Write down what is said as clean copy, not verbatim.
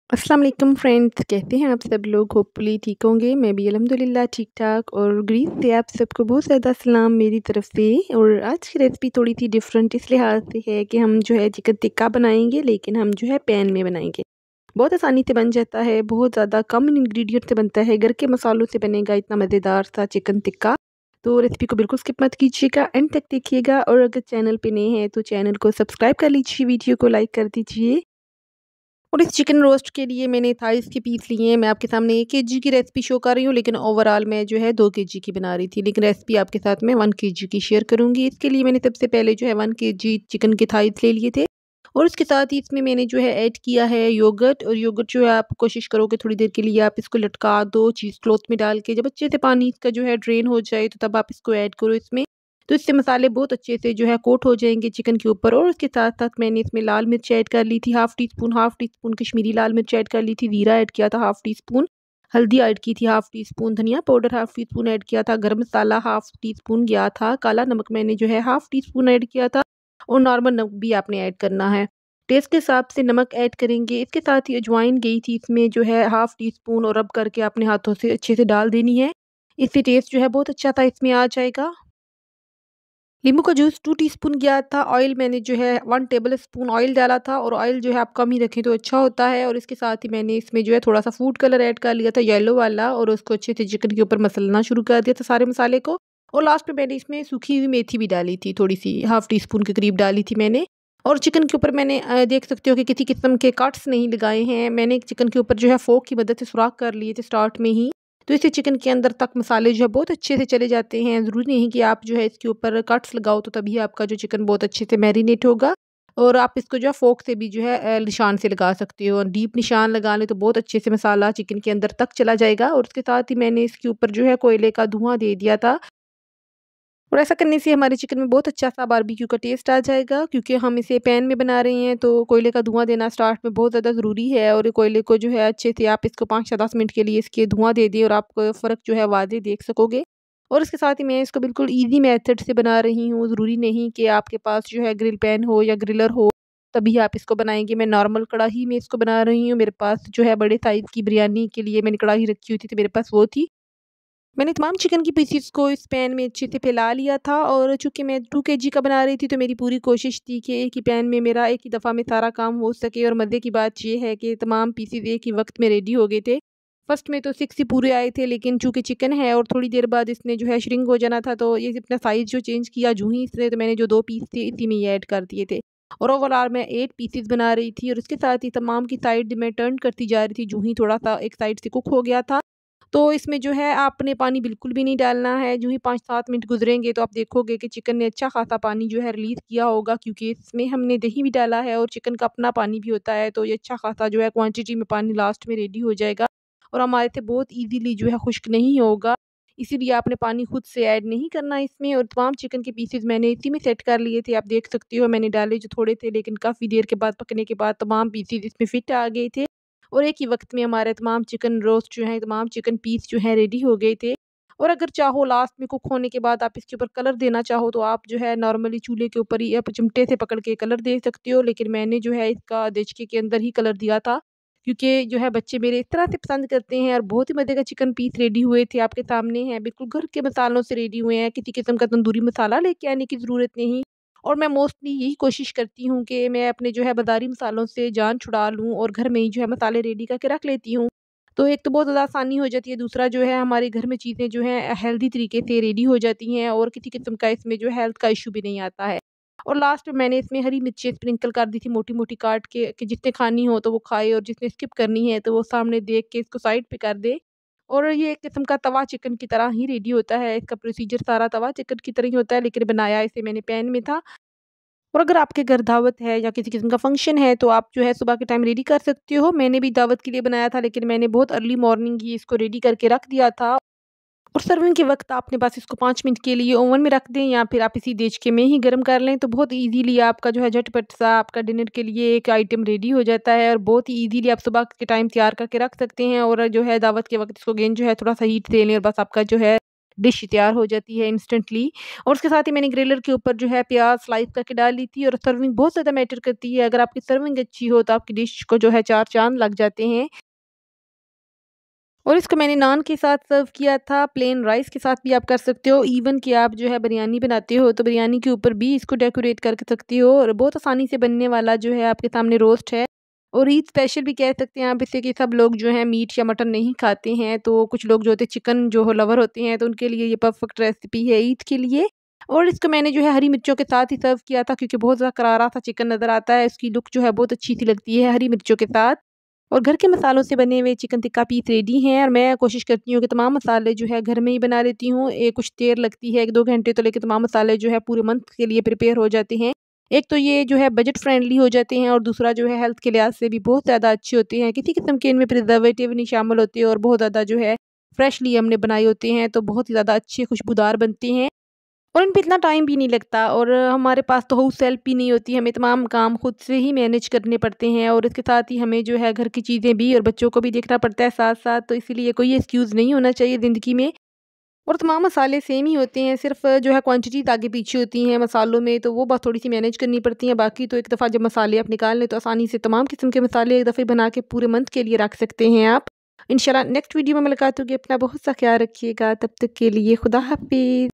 अस्सलाम वालेकुम फ्रेंड्स, कैसे हैं आप सब लोग? होपफुली ठीक होंगे। मैं भी अल्हम्दुलिल्लाह ठीक-ठाक। और ग्रीस से आप सबको बहुत ज़्यादा सलाम मेरी तरफ से। और आज की रेसिपी थोड़ी सी डिफरेंट इस लिहाज से है कि हम जो है चिकन टिक्का बनाएंगे, लेकिन हम जो है पैन में बनाएंगे। बहुत आसानी से बन जाता है, बहुत ज़्यादा कम इंग्रेडिएंट से बनता है, घर के मसालों से बनेगा इतना मज़ेदार सा चिकन टिक्का। तो रेसिपी को बिल्कुल स्किप मत कीजिएगा, एंड तक देखिएगा। और अगर चैनल पे नए हैं तो चैनल को सब्सक्राइब कर लीजिए, वीडियो को लाइक कर दीजिए। और इस चिकन रोस्ट के लिए मैंने थाइस के पीस लिए हैं। मैं आपके सामने 1 केजी की रेसिपी शो कर रही हूँ, लेकिन ओवरऑल मैं जो है 2 केजी की बना रही थी, लेकिन रेसिपी आपके साथ मैं 1 केजी की शेयर करूँगी। इसके लिए मैंने सबसे पहले जो है 1 केजी चिकन के थाइस ले लिए थे। और उसके साथ ही इसमें मैंने जो है ऐड किया है योगर्ट। और योगर्ट जो है आप कोशिश करो कि थोड़ी देर के लिए आप इसको लटका दो चीज़ क्लॉथ में डाल के। जब अच्छे से पानी इसका जो है ड्रेन हो जाए तो तब आप इसको ऐड करो इसमें। तो इससे मसाले बहुत अच्छे से जो है कोट हो जाएँगे चिकन के ऊपर। और उसके साथ-साथ मैंने इसमें लाल मिर्च ऐड कर ली थी हाफ़ टी स्पून कश्मीरी लाल मिर्च ऐड कर ली थी, ज़ीरा ऐड किया था हाफ़ टी स्पून, हल्दी ऐड की थी हाफ़ टी स्पून, धनिया powder half tea spoon add किया था, गरम मसाला हाफ़ टी स्पून गया था, काला नमक मैंने जो है हाफ़ टी स्पून ऐड किया था। और नॉर्मल नमक भी आपने ऐड करना है। टेस्ट के हिसाब से नमक ऐड करेंगे। इसके साथ ही अजवाइन गई थी इसमें जो है हाफ़ टी स्पून, और रब करके अपने हाथों से अच्छे से डाल देनी है। इससे टेस्ट जो है बहुत अच्छा सा इसमें आ जाएगा। नींबू का जूस 2 टीस्पून गया था। ऑयल मैंने जो है 1 टेबल स्पून ऑयल डाला था, और ऑयल जो है आप कम ही रखें तो अच्छा होता है। और इसके साथ ही मैंने इसमें जो है थोड़ा-सा फूड कलर ऐड कर लिया था येलो वाला, और उसको अच्छे से चिकन के ऊपर मसलना शुरू कर दिया था सारे मसाले को। और लास्ट में मैंने इसमें सूखी हुई मेथी भी डाली थी, थोड़ी-सी हाफ़ टी स्पून के करीब डाली थी मैंने। और चिकन के ऊपर मैंने देख सकते हो कि किसी किस्म के कट्स नहीं लगाए हैं। मैंने चिकन के ऊपर जो है फ़ोर्क की मदद से सुराख कर लिए थे स्टार्ट में ही। तो इससे चिकन के अंदर तक मसाले जो है बहुत अच्छे से चले जाते हैं। ज़रूरी नहीं कि आप जो है इसके ऊपर कट्स लगाओ तो तभी आपका जो चिकन बहुत अच्छे से मैरिनेट होगा। और आप इसको जो है फ़ोर्क से भी जो है निशान से लगा सकते हो, और डीप निशान लगा लें तो बहुत अच्छे से मसाला चिकन के अंदर तक चला जाएगा। और उसके साथ ही मैंने इसके ऊपर जो है कोयले का धुआँ दे दिया था। और ऐसा करने से हमारे चिकन में बहुत अच्छा-सा बारबेक्यू का टेस्ट आ जाएगा, क्योंकि हम इसे पैन में बना रहे हैं, तो कोयले का धुआँ देना स्टार्ट में बहुत ज़्यादा ज़रूरी है। और कोयले को जो है अच्छे से आप इसको 5 या 10 मिनट के लिए इसके धुआँ दे दें, और आप फ़र्क जो है वाज़ेह देख सकोगे। और इसके साथ ही मैं इसको बिल्कुल ईज़ी मेथड से बना रही हूँ। ज़रूरी नहीं कि आपके पास जो है ग्रिल पैन हो या ग्रिलर हो, तभी आप इसको बनाएँगे। मैं नॉर्मल कढ़ाई में इसको बना रही हूँ। मेरे पास जो है बड़े साइज़ की बिरयानी के लिए मैंने कढ़ाई रखी हुई थी, तो मेरे पास वो थी। मैंने तमाम चिकन की पीसेस को इस पैन में अच्छे से फैला लिया था। और चूँकि मैं 2 केजी का बना रही थी, तो मेरी पूरी कोशिश थी कि एक ही पैन में मेरा एक ही दफ़ा में सारा काम हो सके। और मज़े की बात ये है कि तमाम पीसेस एक ही वक़्त में रेडी हो गए थे। फर्स्ट में तो 6 ही पूरे आए थे, लेकिन चूँकि चिकन है और थोड़ी देर बाद इसने जो है श्रिंक हो जाना था, तो ये अपना साइज़ जो चेंज किया जूँ ही इसने, तो मैंने जो 2 पीस थे इसी में ही ऐड कर दिए थे। और ओवरऑल मैं 8 पीसेस बना रही थी। और उसके साथ ही तमाम की साइड मैं टर्न करती जा रही थी, जूँ ही थोड़ा-सा एक साइड से कुक हो गया था। तो इसमें जो है आपने पानी बिल्कुल भी नहीं डालना है। जो ही 5-7 मिनट गुज़रेंगे तो आप देखोगे कि चिकन ने अच्छा ख़ासा पानी जो है रिलीज़ किया होगा, क्योंकि इसमें हमने दही भी डाला है और चिकन का अपना पानी भी होता है। तो ये अच्छा ख़ासा जो है क्वांटिटी में पानी लास्ट में रेडी हो जाएगा, और हमारे से बहुत ईज़िली जो है खुश्क नहीं होगा। इसीलिए आपने पानी खुद से ऐड नहीं करना इसमें। और तमाम चिकन के पीसेज़ मैंने इसी में सेट कर लिए थे। आप देख सकते हो मैंने डाले जो थोड़े थे, लेकिन काफ़ी देर के बाद पकने के बाद तमाम पीसेज़ इसमें फिट आ गए थे। और एक ही वक़्त में हमारे तमाम चिकन रोस्ट जो हैं, तमाम चिकन पीस जो हैं रेडी हो गए थे। और अगर चाहो लास्ट में कुक होने के बाद आप इसके ऊपर कलर देना चाहो, तो आप जो है नॉर्मली चूल्हे के ऊपर ही आप चिमटे से पकड़ के कलर दे सकते हो। लेकिन मैंने जो है इसका देचके के अंदर ही कलर दिया था, क्योंकि जो है बच्चे मेरे इस तरह से पसंद करते हैं। और बहुत ही मज़े का चिकन पीस रेडी हुए थे, आपके सामने हैं, बिल्कुल घर के मसालों से रेडी हुए हैं, किसी किस्म का तंदूरी मसाला लेके आने की ज़रूरत नहीं। और मैं मोस्टली यही कोशिश करती हूँ कि मैं अपने जो है बाज़ारी मसालों से जान छुड़ा लूँ, और घर में ही जो है मसाले रेडी करके रख लेती हूँ। तो एक तो बहुत ज़्यादा आसानी हो जाती है, दूसरा जो है हमारे घर में चीज़ें जो हैं हेल्दी तरीके से रेडी हो जाती हैं, और किसी किस्म का इसमें जो है हेल्थ का इश्यू भी नहीं आता है। और लास्ट में मैंने इसमें हरी मिर्चें स्प्रिंकल कर दी थी मोटी-मोटी काट के, कि जिसने खानी हो तो वो खाए, और जिसने स्किप करनी है तो वो सामने देख के इसको साइड पे कर दे। और ये एक किस्म का तवा चिकन की तरह ही रेडी होता है, इसका प्रोसीजर सारा तवा चिकन की तरह ही होता है, लेकिन बनाया इसे मैंने पैन में था। और अगर आपके घर दावत है या किसी किस्म का फंक्शन है, तो आप जो है सुबह के टाइम रेडी कर सकते हो। मैंने भी दावत के लिए बनाया था, लेकिन मैंने बहुत अर्ली मॉर्निंग ही इसको रेडी करके रख दिया था। और सर्विंग के वक़्त आपने बस इसको 5 मिनट के लिए ओवन में रख दें, या फिर आप इसी देचके में ही गरम कर लें, तो बहुत ईज़िली आपका जो है झटपट सा आपका डिनर के लिए एक आइटम रेडी हो जाता है। और बहुत ही ईज़िली आप सुबह के टाइम तैयार करके रख सकते हैं। और जो है दावत के वक़्त इसको अगेन जो है थोड़ा-सा हीट दे लें, और बस आपका जो है डिश तैयार हो जाती है इंस्टेंटली। और उसके साथ ही मैंने ग्रिलर के ऊपर जो है प्याज़ स्लाइस करके डाल ली थी। और सर्विंग बहुत ज़्यादा मैटर करती है, अगर आपकी सर्विंग अच्छी हो तो आपकी डिश को जो है 4 चाँद लग जाते हैं। और इसको मैंने नान के साथ सर्व किया था, प्लेन राइस के साथ भी आप कर सकते हो, इवन कि आप जो है बिरयानी बनाते हो तो बिरयानी के ऊपर भी इसको डेकोरेट कर सकते हो। और बहुत आसानी से बनने वाला जो है आपके सामने रोस्ट है। और ईद स्पेशल भी कह सकते हैं आप इसे, कि सब लोग जो है मीट या मटन नहीं खाते हैं, तो कुछ लोग जो होते हैं चिकन जो हो लवर होते हैं, तो उनके लिए ये परफेक्ट रेसिपी है ईद के लिए। और इसको मैंने जो है हरी मिर्चों के साथ ही सर्व किया था, क्योंकि बहुत ज़्यादा करारा सा चिकन नज़र आता है, इसकी लुक जो है बहुत अच्छी सी लगती है हरी मिर्चों के साथ। और घर के मसालों से बने हुए चिकन टिक्का पीस रेडी हैं। और मैं कोशिश करती हूँ कि तमाम मसाले जो है घर में ही बना लेती हूँ। कुछ देर लगती है 1-2 घंटे तो, लेकिन तमाम मसाले जो है पूरे मंथ के लिए प्रिपेयर हो जाते हैं। एक तो ये जो है बजट फ्रेंडली हो जाते हैं, और दूसरा जो है हेल्थ के लिहाज से भी बहुत ज़्यादा अच्छे होते हैं। किसी किस्म के इनमें प्रिजर्वेटिव नहीं शामिल होते, और बहुत ज़्यादा जो है फ्रेशली हमने बनाए होते हैं, तो बहुत ही ज़्यादा अच्छे खुशबूदार बनते हैं। और इन पे इतना टाइम भी नहीं लगता, और हमारे पास तो हाउस हेल्प भी नहीं होती, हमें तमाम काम खुद से ही मैनेज करने पड़ते हैं। और इसके साथ ही हमें जो है घर की चीज़ें भी और बच्चों को भी देखना पड़ता है साथ-साथ, तो इसीलिए कोई एक्सक्यूज़ नहीं होना चाहिए ज़िंदगी में। और तमाम मसाले सेम ही होते हैं, सिर्फ़ जो है क्वांटिटीज़ आगे-पीछे होती हैं मसालों में, तो वो बात थोड़ी-सी मैनेज करनी पड़ती हैं। बाकी तो एक दफ़ा जब मसाले आप निकाल लें तो आसानी से तमाम किस्म के मसाले एक दफ़े बना के पूरे मंथ के लिए रख सकते हैं आप। इंशाल्लाह नेक्स्ट वीडियो में मुलाकात होगी। अपना बहुत सा ख़्याल रखिएगा, तब तक के लिए खुदा हाफ़िज़।